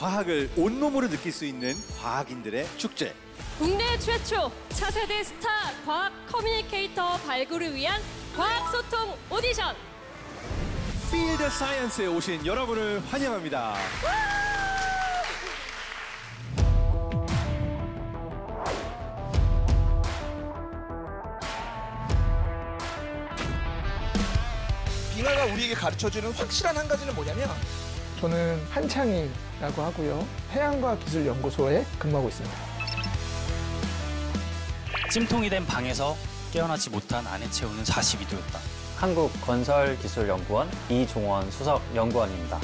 과학을 온몸으로 느낄 수 있는 과학인들의 축제. 국내 최초 차세대 스타 과학 커뮤니케이터 발굴을 위한 과학소통 오디션. Feel the Science에 오신 여러분을 환영합니다. 빙하가 우리에게 가르쳐주는 확실한 한 가지는 뭐냐면 저는 한창희라고 하고요. 해양과학기술연구소에 근무하고 있습니다. 찜통이 된 방에서 깨어나지 못한 아내 채우는 42도였다. 한국건설기술연구원 이종원 수석연구원입니다.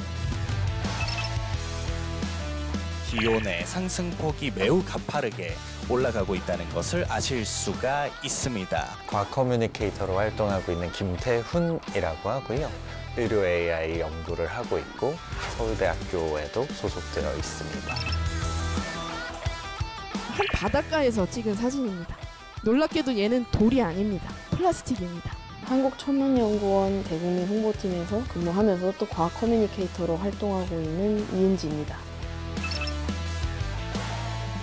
기온의 상승폭이 매우 가파르게 올라가고 있다는 것을 아실 수가 있습니다. 과학 커뮤니케이터로 활동하고 있는 김태훈이라고 하고요. 의료 AI 연구를 하고 있고 서울대학교에도 소속되어 있습니다. 한 바닷가에서 찍은 사진입니다. 놀랍게도 얘는 돌이 아닙니다. 플라스틱입니다. 한국천문연구원 대국민 홍보팀에서 근무하면서 또 과학 커뮤니케이터로 활동하고 있는 이은지입니다.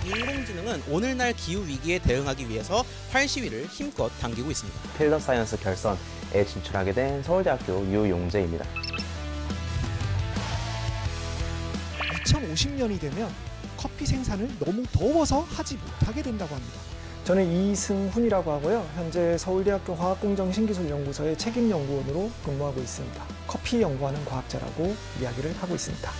인공지능은 오늘날 기후위기에 대응하기 위해서 활시위를 힘껏 당기고 있습니다. 필더 사이언스 결선에 진출하게 된 서울대학교 유용재입니다. 2050년이 되면 커피 생산을 너무 더워서 하지 못하게 된다고 합니다. 저는 이승훈이라고 하고요. 현재 서울대학교 화학공정신기술연구소의 책임연구원으로 근무하고 있습니다. 커피 연구하는 과학자라고 이야기를 하고 있습니다.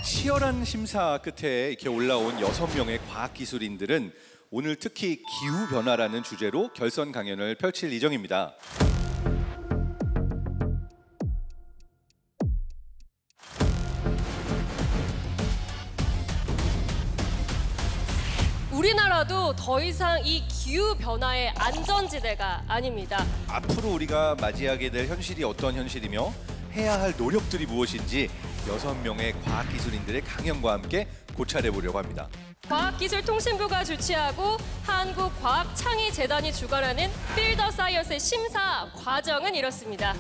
치열한 심사 끝에 이렇게 올라온 6명의 과학기술인들은 오늘 특히 기후변화라는 주제로 결선 강연을 펼칠 예정입니다. 우리나라도 더 이상 이 기후변화의 안전지대가 아닙니다. 앞으로 우리가 맞이하게 될 현실이 어떤 현실이며 해야 할 노력들이 무엇인지 6명의 과학기술인들의 강연과 함께 고찰해보려고 합니다. 과학기술통신부가 주최하고 한국과학창의재단이 주관하는 Feel the Science의 심사 과정은 이렇습니다.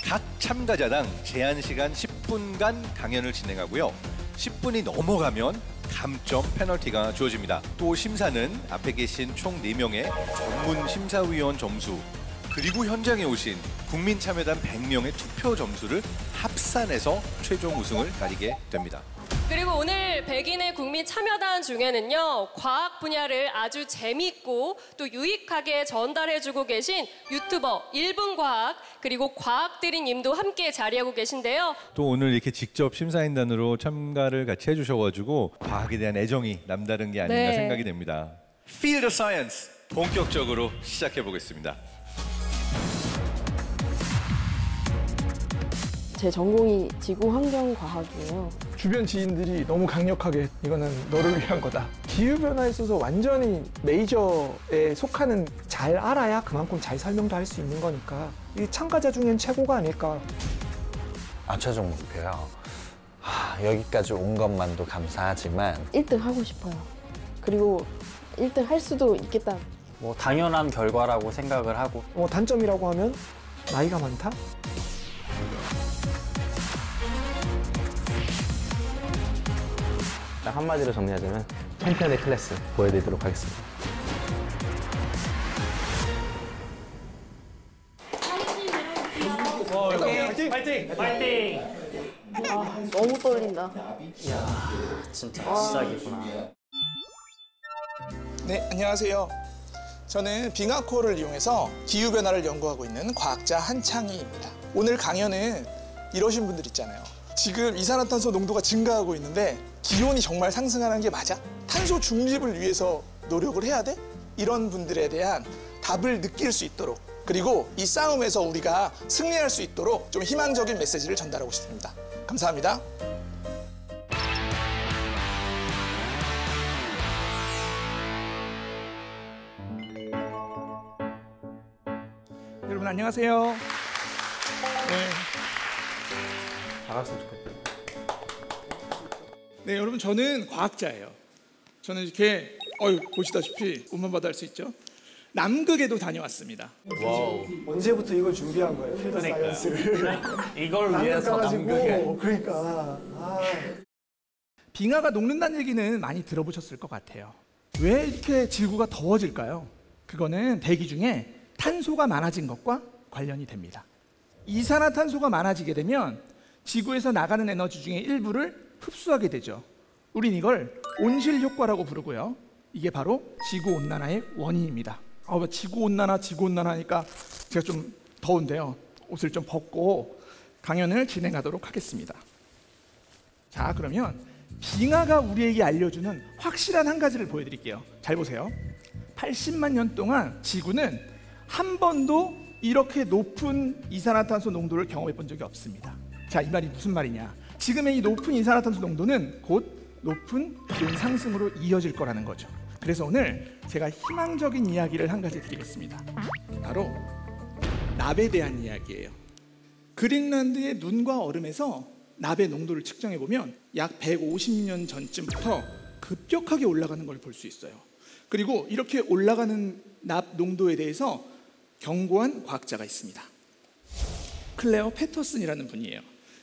각 참가자당 제한 시간 10분간 강연을 진행하고요. 10분이 넘어가면 감점 페널티가 주어집니다. 또 심사는 앞에 계신 총 4명의 전문 심사위원 점수 그리고 현장에 오신 국민참여단 100명의 투표 점수를 합산해서 최종 우승을 가리게 됩니다. 그리고 오늘 100인의 국민 참여단 중에는요. 과학 분야를 아주 재미있고 또 유익하게 전달해주고 계신 유튜버 1분과학 그리고 과학드림님도 함께 자리하고 계신데요. 또 오늘 이렇게 직접 심사인단으로 참가를 같이 해주셔가지고 과학에 대한 애정이 남다른 게 아닌가 생각이 됩니다. Feel the Science 본격적으로 시작해보겠습니다. 제 전공이 지구환경과학이에요. 주변 지인들이 너무 강력하게 이거는 너를 위한 거다. 기후변화에 있어서 완전히 메이저에 속하는 잘 알아야 그만큼 잘 설명도 할 수 있는 거니까 이 참가자 중엔 최고가 아닐까. 최종 목표요. 여기까지 온 것만도 감사하지만 1등 하고 싶어요. 그리고 1등 할 수도 있겠다. 뭐 당연한 결과라고 생각을 하고 단점이라고 하면 나이가 많다? 딱 한마디로 정리하자면 챔피언의 클래스 보여드리도록 하겠습니다. 파이팅! 파이팅! 너무 떨린다. 이야 진짜 시작이구나. 네, 안녕하세요. 저는 빙하코어를 이용해서 기후변화를 연구하고 있는 과학자 한창희입니다. 오늘 강연은 이러신 분들 있잖아요. 지금 이산화탄소 농도가 증가하고 있는데 기온이 정말 상승하는 게 맞아? 탄소 중립을 위해서 노력을 해야 돼? 이런 분들에 대한 답을 느낄 수 있도록 그리고 이 싸움에서 우리가 승리할 수 있도록 좀 희망적인 메시지를 전달하고 싶습니다. 감사합니다. 여러분 안녕하세요. 네. 나갔으면 좋겠다. 네, 여러분 저는 과학자예요. 저는 이렇게 보시다시피 운만 받아 할 수 있죠. 남극에도 다녀왔습니다. 와우. 언제부터 이걸 준비한 거예요? 필드 사이언스를. 이걸 위해서 남극에. 그러니까. 빙하가 녹는다는 얘기는 많이 들어보셨을 것 같아요. 왜 이렇게 지구가 더워질까요? 그거는 대기 중에 탄소가 많아진 것과 관련이 됩니다. 이산화탄소가 많아지게 되면 지구에서 나가는 에너지 중에 일부를 흡수하게 되죠. 우린 이걸 온실 효과라고 부르고요. 이게 바로 지구온난화의 원인입니다. 지구온난화 하니까 제가 좀 더운데요. 옷을 좀 벗고 강연을 진행하도록 하겠습니다. 자, 그러면 빙하가 우리에게 알려주는 확실한 한 가지를 보여드릴게요. 잘 보세요. 80만 년 동안 지구는 한 번도 이렇게 높은 이산화탄소 농도를 경험해 본 적이 없습니다. 자, 이 말이 무슨 말이냐? 지금의 이 높은 이산화탄소 농도는 곧 높은 기온 상승으로 이어질 거라는 거죠. 그래서 오늘 제가 희망적인 이야기를 한 가지 드리겠습니다. 바로 납에 대한 이야기예요. 그린란드의 눈과 얼음에서 납의 농도를 측정해 보면 약 150년 전쯤부터 급격하게 올라가는 걸 볼 수 있어요. 그리고 이렇게 올라가는 납 농도에 대해서 경고한 과학자가 있습니다. 클레어 패터슨이라는 분이에요.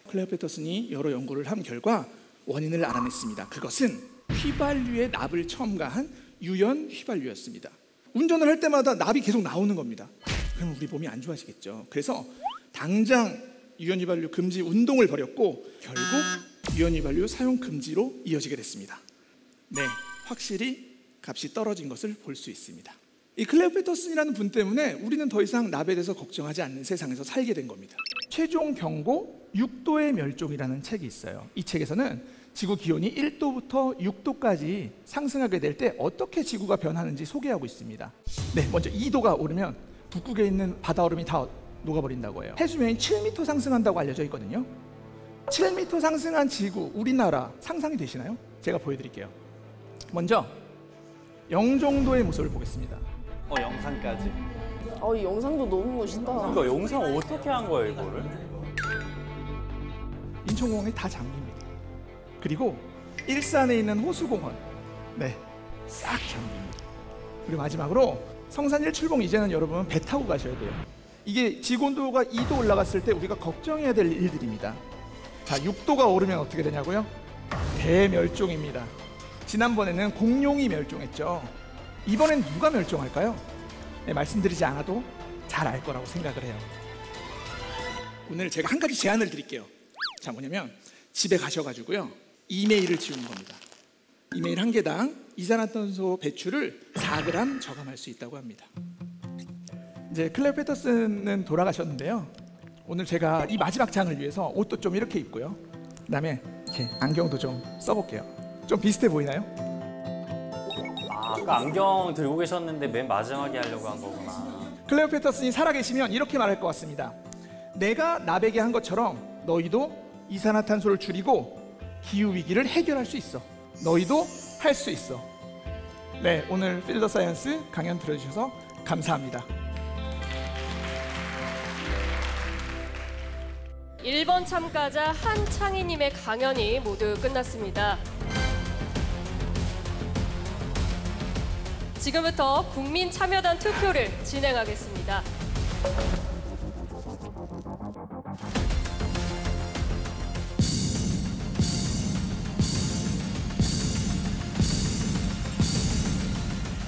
클레어 패터슨이 여러 연구를 한 결과 원인을 알아냈습니다. 그것은 휘발유에 납을 첨가한 유연 휘발유였습니다. 운전을 할 때마다 납이 계속 나오는 겁니다. 그럼 우리 몸이 안 좋아지겠죠. 그래서 당장 유연 휘발유 금지 운동을 벌였고 결국 유연 휘발유 사용 금지로 이어지게 됐습니다. 네, 확실히 값이 떨어진 것을 볼 수 있습니다. 이 클레어 패터슨이라는 분 때문에 우리는 더 이상 납에 대해서 걱정하지 않는 세상에서 살게 된 겁니다. 최종 경고 6도의 멸종이라는 책이 있어요. 이 책에서는 지구 기온이 1도부터 6도까지 상승하게 될 때 어떻게 지구가 변하는지 소개하고 있습니다. 네, 먼저 2도가 오르면 북극에 있는 바다 얼음이 다 녹아버린다고 해요. 해수면이 7m 상승한다고 알려져 있거든요. 7m 상승한 지구, 우리나라 상상이 되시나요? 제가 보여드릴게요. 먼저 영종도의 모습을 보겠습니다. 영상까지. 이 영상도 너무 멋있다. 이거 영상 어떻게 한 거예요, 이거를? 인천공원이 다 잠깁니다. 그리고 일산에 있는 호수공원, 네, 싹 잠깁니다. 그리고 마지막으로 성산 일출봉 이제는 여러분 배 타고 가셔야 돼요. 이게 지구온도가 2도 올라갔을 때 우리가 걱정해야 될 일들입니다. 자, 6도가 오르면 어떻게 되냐고요? 대멸종입니다. 지난번에는 공룡이 멸종했죠. 이번엔 누가 멸종할까요? 네, 말씀드리지 않아도 잘 알 거라고 생각을 해요. 오늘 제가 한 가지 제안을 드릴게요. 자, 뭐냐면 집에 가셔가지고요, 이메일을 지우는 겁니다. 이메일 한 개당 이산화탄소 배출을 4g 저감할 수 있다고 합니다. 이제 클레어 패터슨은 돌아가셨는데요. 오늘 제가 이 마지막 장을 위해서 옷도 좀 이렇게 입고요. 그다음에 이렇게 안경도 좀 써볼게요. 좀 비슷해 보이나요? 아까 안경 들고 계셨는데 맨 마지막에 하려고 한 거구나. 클레어 패터슨이 살아계시면 이렇게 말할 것 같습니다. 내가 나에게 한 것처럼 너희도 이산화탄소를 줄이고 기후위기를 해결할 수 있어. 너희도 할 수 있어. 네, 오늘 필더 사이언스 강연 들어주셔서 감사합니다. 1번 참가자 한창희님의 강연이 모두 끝났습니다. 지금부터 국민참여단 투표를 진행하겠습니다.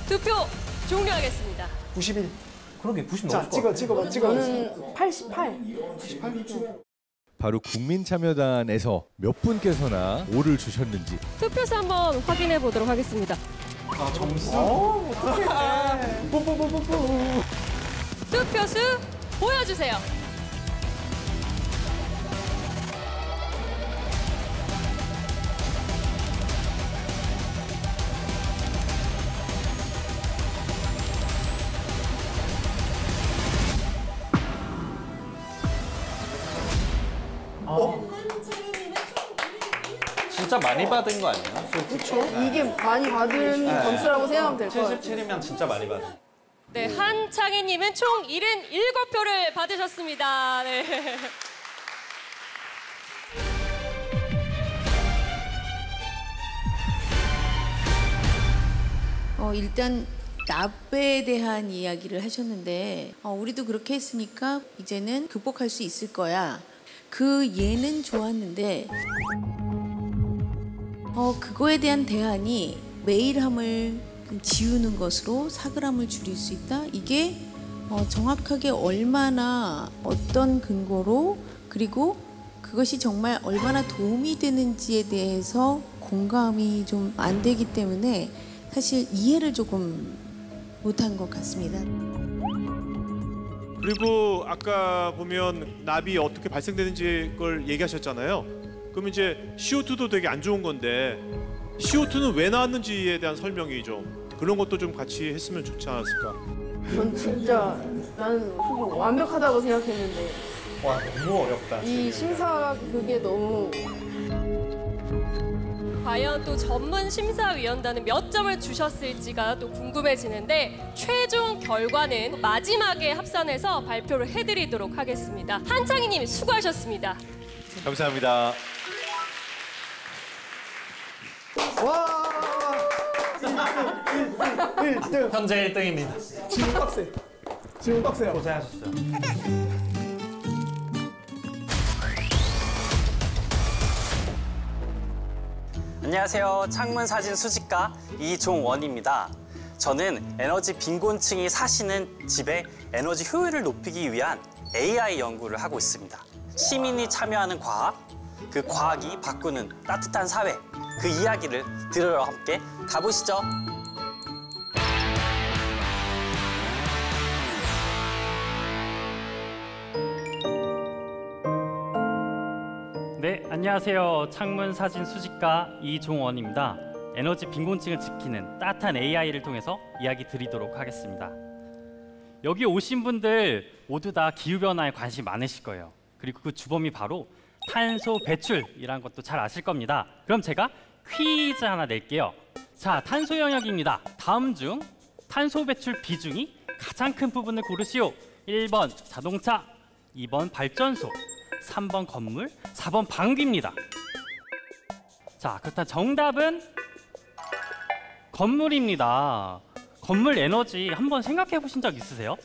투표 종료하겠습니다. 91. 그러게 90 자, 넘을 것 찍어. 저는 88. 바로 국민참여단에서 몇 분께서나 오를 주셨는지 투표수 한번 확인해 보도록 하겠습니다. 점수. 투표수 보여주세요. 진짜 많이 받은 거 아니야? 그렇죠. 이게 많이 받은 점수라고 생각하면 될 것 같아요. 77이면 진짜 많이 받은. 네, 한창희님은 총 77표를 받으셨습니다. 네. 일단 납에 대한 이야기를 하셨는데 우리도 그렇게 했으니까 이제는 극복할 수 있을 거야. 그 예는 좋았는데 그거에 대한 대안이 매일함을 지우는 것으로 사그람을 줄일 수 있다. 이게 정확하게 얼마나 어떤 근거로 그리고 그것이 정말 얼마나 도움이 되는지에 대해서 공감이 좀 안 되기 때문에 사실 이해를 조금 못한 것 같습니다. 그리고 아까 보면 납이 어떻게 발생되는지 걸 얘기하셨잖아요. 그럼 이제 CO2도 되게 안 좋은 건데 CO2는 왜 나왔는지에 대한 설명이 좀 그런 것도 좀 같이 했으면 좋지 않았을까. 전 진짜 나는 완벽하다고 생각했는데 와 너무 어렵다. 이 심사 그게 너무 과연 또 전문 심사위원단은 몇 점을 주셨을지가 또 궁금해지는데 최종 결과는 마지막에 합산해서 발표를 해드리도록 하겠습니다. 한창희님 수고하셨습니다. 감사합니다. 와! 1등! 현재 1등입니다. 지금 빡세. 지금 빡세요. 고생하셨어요. 안녕하세요. 창문 사진 수집가 이종원입니다. 저는 에너지 빈곤층이 사시는 집의 에너지 효율을 높이기 위한 AI 연구를 하고 있습니다. 시민이 참여하는 과학, 그 과학이 바꾸는 따뜻한 사회, 그 이야기를 들으러 함께 가보시죠. 네, 안녕하세요. 창문 사진 수집가 이종원입니다. 에너지 빈곤층을 지키는 따뜻한 AI를 통해서 이야기 드리도록 하겠습니다. 여기 오신 분들 모두 다 기후변화에 관심이 많으실 거예요. 그리고 그 주범이 바로 탄소 배출이라는 것도 잘 아실 겁니다. 그럼 제가 퀴즈 하나 낼게요. 자, 탄소 영역입니다. 다음 중 탄소 배출 비중이 가장 큰 부분을 고르시오. 1번 자동차, 2번 발전소, 3번 건물, 4번 방귀입니다. 자, 그렇다면 정답은 건물입니다. 건물 에너지 한번 생각해 보신 적 있으세요?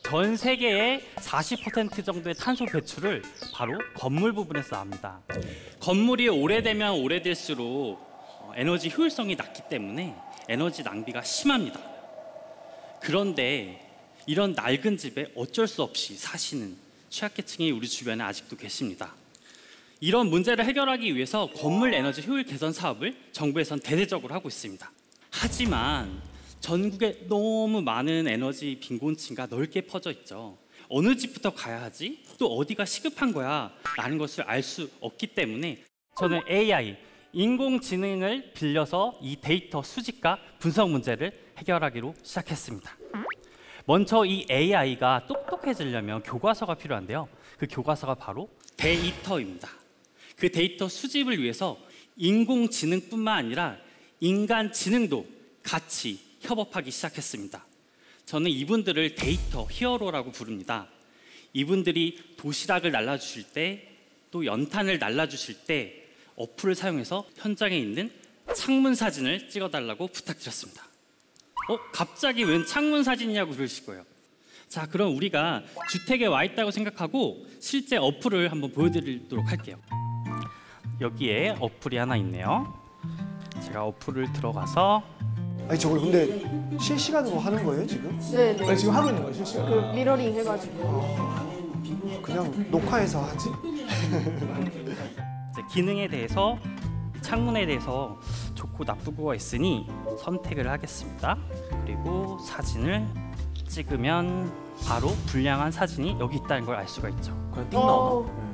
전 세계의 40% 정도의 탄소 배출을 바로 건물 부분에서 합니다. 건물이 오래되면 오래될수록 에너지 효율성이 낮기 때문에 에너지 낭비가 심합니다. 그런데 이런 낡은 집에 어쩔 수 없이 사시는 취약계층이 우리 주변에 아직도 계십니다. 이런 문제를 해결하기 위해서 건물 에너지 효율 개선 사업을 정부에선 대대적으로 하고 있습니다. 하지만 전국에 너무 많은 에너지 빈곤층과 넓게 퍼져 있죠. 어느 집부터 가야 하지? 또 어디가 시급한 거야? 라는 것을 알 수 없기 때문에 저는 AI, 인공지능을 빌려서 이 데이터 수집과 분석 문제를 해결하기로 시작했습니다. 먼저 이 AI가 똑똑해지려면 교과서가 필요한데요. 그 교과서가 바로 데이터입니다. 그 데이터 수집을 위해서 인공지능뿐만 아니라 인간 지능도 같이 협업하기 시작했습니다. 저는 이분들을 데이터 히어로라고 부릅니다. 이분들이 도시락을 날라주실 때, 또 연탄을 날라주실 때 어플을 사용해서 현장에 있는 창문 사진을 찍어달라고 부탁드렸습니다. 갑자기 웬 창문 사진이냐고 그러실 거예요. 자, 그럼 우리가 주택에 와 있다고 생각하고 실제 어플을 한번 보여드리도록 할게요. 여기에 어플이 하나 있네요. 제가 어플을 들어가서 아니 저걸 근데 실시간으로 하는 거예요 지금? 네네. 아니, 지금 하고 있는 거예요 실시간으로? 그 미러링 해가지고. 그냥 녹화해서 하지? 이제 기능에 대해서, 창문에 대해서 좋고 나쁘고가 있으니 선택을 하겠습니다. 그리고 사진을 찍으면 바로 불량한 사진이 여기 있다는 걸 알 수가 있죠. 그냥 띵 나오나?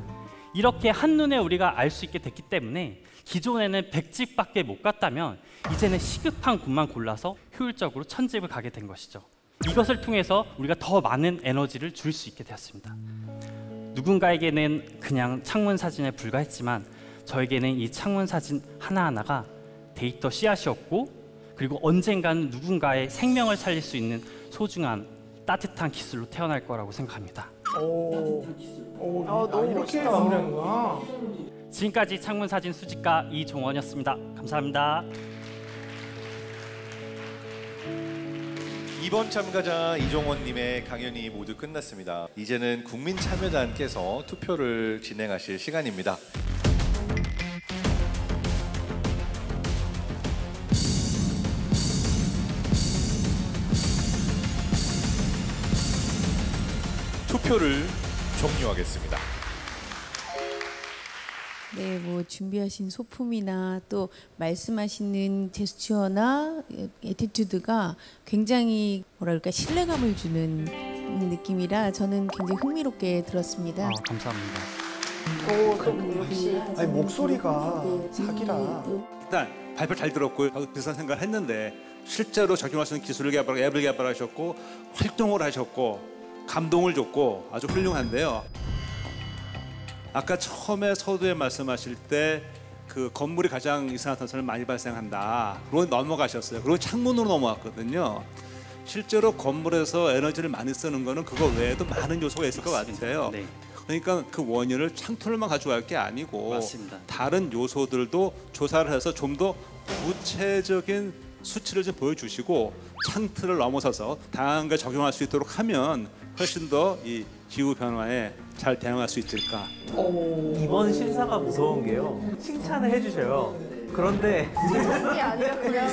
이렇게 한눈에 우리가 알 수 있게 됐기 때문에 기존에는 100집밖에 못 갔다면 이제는 시급한 곳만 골라서 효율적으로 1000집을 가게 된 것이죠. 이것을 통해서 우리가 더 많은 에너지를 줄 수 있게 되었습니다. 누군가에게는 그냥 창문 사진에 불과했지만 저에게는 이 창문 사진 하나하나가 데이터 씨앗이었고, 그리고 언젠가는 누군가의 생명을 살릴 수 있는 소중한 따뜻한 기술로 태어날 거라고 생각합니다. 너무 이렇게 멋있다. 마무리하는구나. 지금까지 창문 사진 수집가 이종원이었습니다. 감사합니다. 2번 참가자 이종원님의 강연이 모두 끝났습니다. 이제는 국민참여단께서 투표를 진행하실 시간입니다. 투표를 종료하겠습니다. 네, 뭐 준비하신 소품이나 또 말씀하시는 제스처나 애티튜드가 굉장히 뭐랄까 신뢰감을 주는 느낌이라 저는 굉장히 흥미롭게 들었습니다. 감사합니다. 역시. 아니 목소리가 사기라. 일단 발표 잘 들었고 비슷한 생각을 했는데 실제로 적용할 수 있는 기술을 개발하고 앱을 개발하셨고 활동을 하셨고 감동을 줬고 아주 훌륭한데요. 아까 처음에 서두에 말씀하실 때 그 건물이 가장 이산화탄소를 많이 발생한다. 그러고 넘어가셨어요. 그리고 창문으로 넘어왔거든요. 실제로 건물에서 에너지를 많이 쓰는 거는 그거 외에도 많은 요소가 있을 것 같아요. 네. 그러니까 그 원인을 창틀만 가져갈 게 아니고 맞습니다. 다른 요소들도 조사를 해서 좀 더 구체적인 수치를 좀 보여주시고 창틀을 넘어서서 다양한 걸 적용할 수 있도록 하면 훨씬 더 이 기후 변화에 잘 대응할 수 있을까. 이번 심사가 무서운 게요. 칭찬을 해주셔요. 그런데 그게 아니라 그냥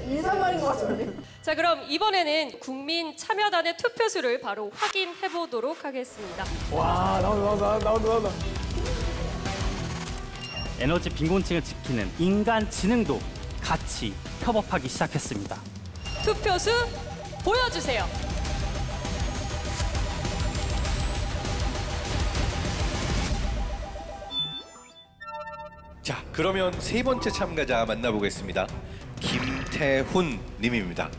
인사말인 것 같은데. 자, 그럼 이번에는 국민 참여단의 투표수를 바로 확인해 보도록 하겠습니다. 와, 나온다. 에너지 빈곤층을 지키는 인간 지능도 같이 협업하기 시작했습니다. 투표수 보여주세요. 자, 그러면 세 번째 참가자 만나보겠습니다. 김태훈 님입니다.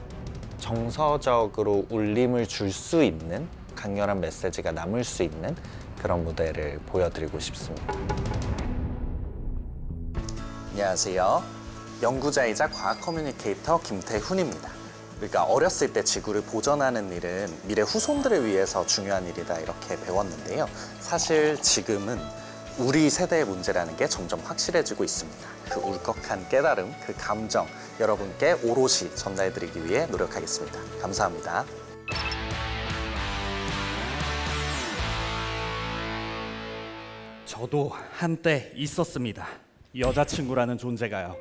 정서적으로 울림을 줄 수 있는 강렬한 메시지가 남을 수 있는 그런 무대를 보여드리고 싶습니다. 안녕하세요. 연구자이자 과학 커뮤니케이터 김태훈입니다. 그러니까 어렸을 때 지구를 보존하는 일은 미래 후손들을 위해서 중요한 일이다 이렇게 배웠는데요. 사실 지금은 우리 세대의 문제라는 게 점점 확실해지고 있습니다. 그 울컥한 깨달음, 그 감정 여러분께 오롯이 전달해드리기 위해 노력하겠습니다. 감사합니다. 저도 한때 있었습니다. 여자친구라는 존재가요.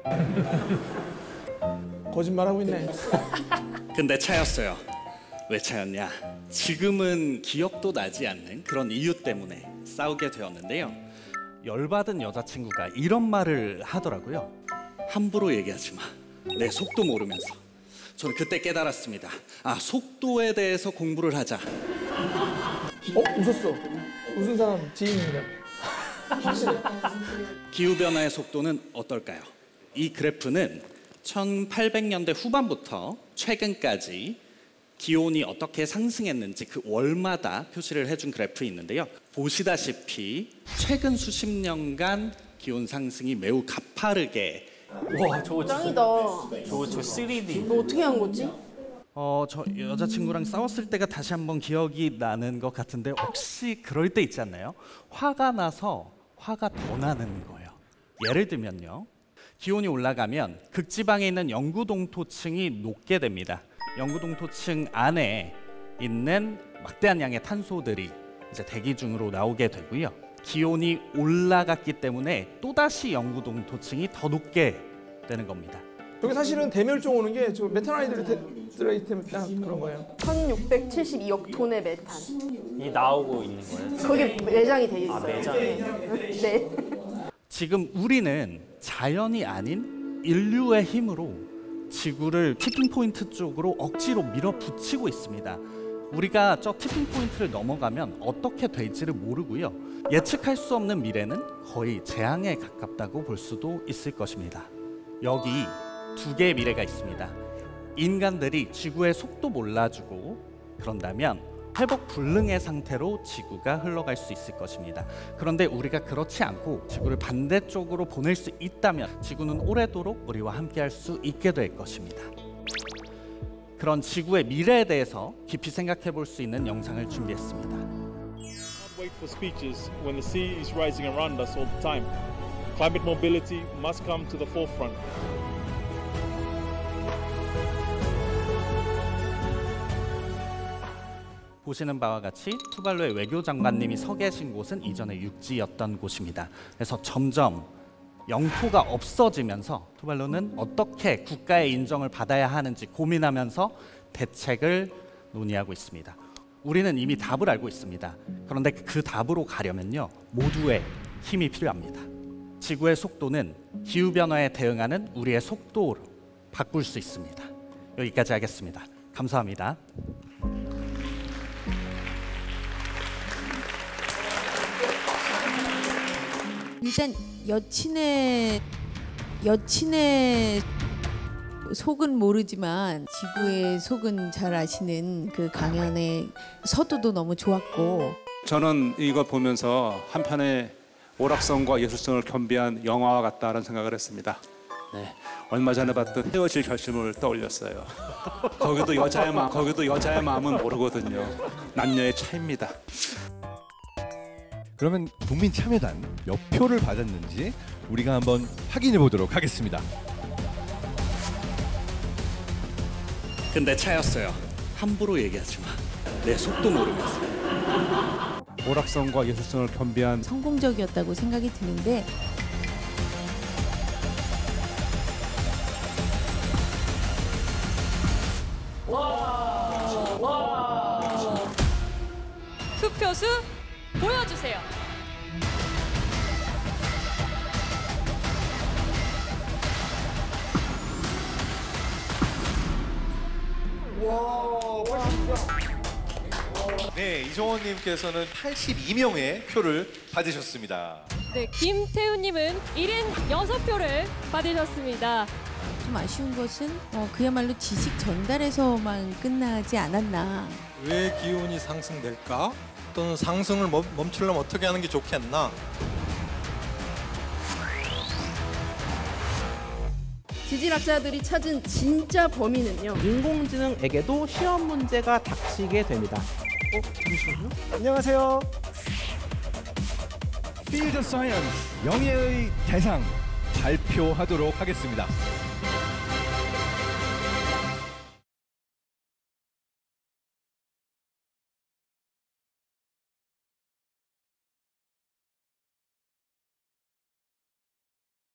거짓말하고 있네. 근데 차였어요. 왜 차였냐? 지금은 기억도 나지 않는 그런 이유 때문에 싸우게 되었는데요. 열받은 여자친구가 이런 말을 하더라고요. 함부로 얘기하지 마. 내 속도 모르면서. 저는 그때 깨달았습니다. 아, 속도에 대해서 공부를 하자. 웃었어. 웃은 사람 지인입니다. 확실해. 기후변화의 속도는 어떨까요? 이 그래프는 1800년대 후반부터 최근까지 기온이 어떻게 상승했는지 그 월마다 표시를 해준 그래프 있는데요. 보시다시피 최근 수십 년간 기온 상승이 매우 가파르게. 와, 저거 짱이다. 저 3D. 너 어떻게 한 거지? 저 여자친구랑 싸웠을 때가 다시 한번 기억이 나는 것 같은데 혹시 그럴 때 있지 않나요? 화가 나서 화가 더 나는 거예요. 예를 들면요. 기온이 올라가면 극지방에 있는 영구동토층이 녹게 됩니다. 영구동토층 안에 있는 막대한 양의 탄소들이 이제 대기 중으로 나오게 되고요. 기온이 올라갔기 때문에 또다시 영구동토층이 더 녹게 되는 겁니다. 여기 사실은 대멸종 오는 게 저 메탄하이드레이트 그런 거예요. 1672억 톤의 메탄이 나오고 있는 거예요? 거기 매장이 돼 있어요. 아, 매장. 네. 지금 우리는 자연이 아닌 인류의 힘으로 지구를 티핑 포인트 쪽으로 억지로 밀어붙이고 있습니다. 우리가 저 티핑 포인트를 넘어가면 어떻게 될지를 모르고요. 예측할 수 없는 미래는 거의 재앙에 가깝다고 볼 수도 있을 것입니다. 여기 두 개의 미래가 있습니다. 인간들이 지구의 속도 몰라주고 그런다면 회복 불능의 상태로 지구가 흘러갈 수 있을 것입니다. 그런데 우리가 그렇지 않고 지구를 반대쪽으로 보낼 수 있다면 지구는 오래도록 우리와 함께할 수 있게 될 것입니다. 그런 지구의 미래에 대해서 깊이 생각해 볼 수 있는 영상을 준비했습니다. Wait for speeches when the sea is rising around us all the time. Climate mobility must come to the forefront. 보시는 바와 같이 투발루의 외교장관님이 서 계신 곳은 이전에 육지였던 곳입니다. 그래서 점점 영토가 없어지면서 투발루는 어떻게 국가의 인정을 받아야 하는지 고민하면서 대책을 논의하고 있습니다. 우리는 이미 답을 알고 있습니다. 그런데 그 답으로 가려면요, 모두의 힘이 필요합니다. 지구의 속도는 기후변화에 대응하는 우리의 속도로 바꿀 수 있습니다. 여기까지 하겠습니다. 감사합니다. 일단 여친의 속은 모르지만 지구의 속은 잘 아시는 그 강연의 서두도 너무 좋았고, 저는 이걸 보면서 한편의 오락성과 예술성을 겸비한 영화와 같다라는 생각을 했습니다. 네, 얼마 전에 봤던 헤어질 결심을 떠올렸어요. 거기도 여자의 마음은 모르거든요. 남녀의 차이입니다. 그러면 국민참여단 몇 표를 받았는지 우리가 한번 확인해 보도록 하겠습니다. 근데 차였어요. 함부로 얘기하지 마. 내 속도 모르면서. 오락성과 예술성을 겸비한 성공적이었다고 생각이 드는데, 투표수 보여주세요. 네, 이정원님께서는 82명의 표를 받으셨습니다. 네, 김태훈님은 1인 6표를 받으셨습니다. 좀 아쉬운 것은 그야말로 지식 전달에서만 끝나지 않았나. 왜 기온이 상승될까? 또는 상승을 멈추려면 어떻게 하는 게 좋겠나? 지질학자들이 찾은 진짜 범인은요, 인공지능에게도 시험 문제가 닥치게 됩니다. 잠시만요. 안녕하세요. 필드 사이언스 영예의 대상 발표하도록 하겠습니다.